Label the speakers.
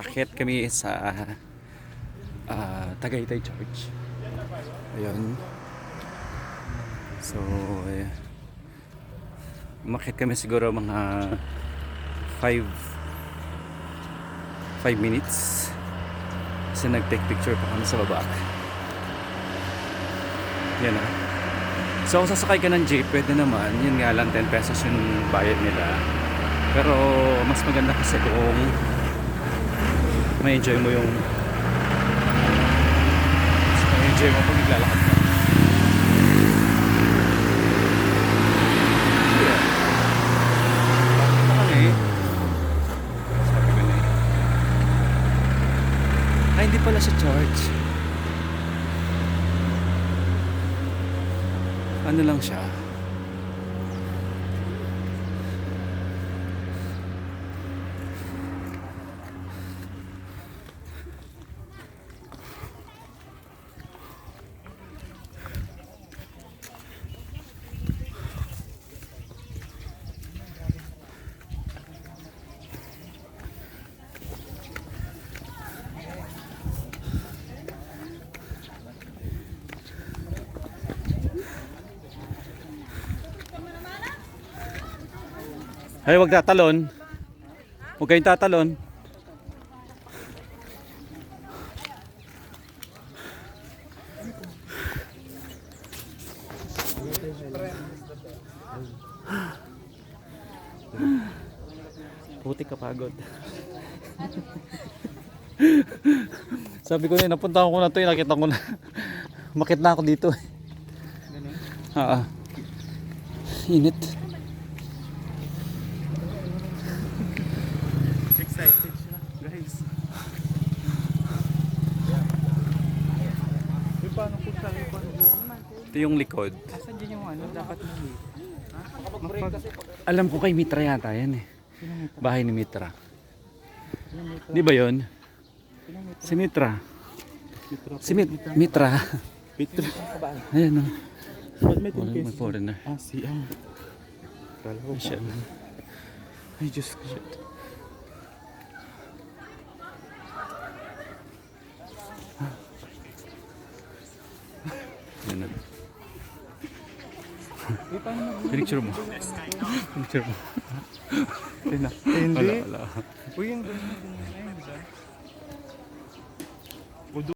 Speaker 1: Pakyat kami sa Tagaytay Church. Ayun. So, umakyat kami siguro mga 5 minutes. Kasi nag-take picture pa kami sa baba. Yan na. So, kung sasakay ka ng jeep, pwede naman. Yun nga lang, 10 pesos yung bayad nila. Pero, mas maganda kasi kung may enjoy mo yung may enjoy mo pag naglalakad ka. Yeah. Bakit na kami? Sabi ko na eh. Ay, hindi pala siya church. Ano lang siya? Ay, wag tatalon. Huwag kayong tatalon. Puti kapagod. Sabi ko na, napunta ko na to, nakita ko na. Makit na ako dito. Init.
Speaker 2: Excited siya, guys. Yung paano po sa
Speaker 1: Ito yung likod.
Speaker 2: asan din yung ano, dapat mali.
Speaker 1: Alam ko kay Mitra yata yan eh. Bahay ni Mitra. Di ba yun? Si Mitra. Si Mitra.
Speaker 2: Pitra.
Speaker 1: Ayan o.
Speaker 2: Ba't may 10
Speaker 1: May
Speaker 2: pesos?
Speaker 1: foreigner.
Speaker 2: Si Kala ko
Speaker 1: Ay, shit.
Speaker 2: Ay, Diyos ko.
Speaker 1: Yan na. Picture mo. Picture mo.
Speaker 2: Hindi.
Speaker 1: Wala.
Speaker 2: Uy, yung ganyan. Ayun, diba?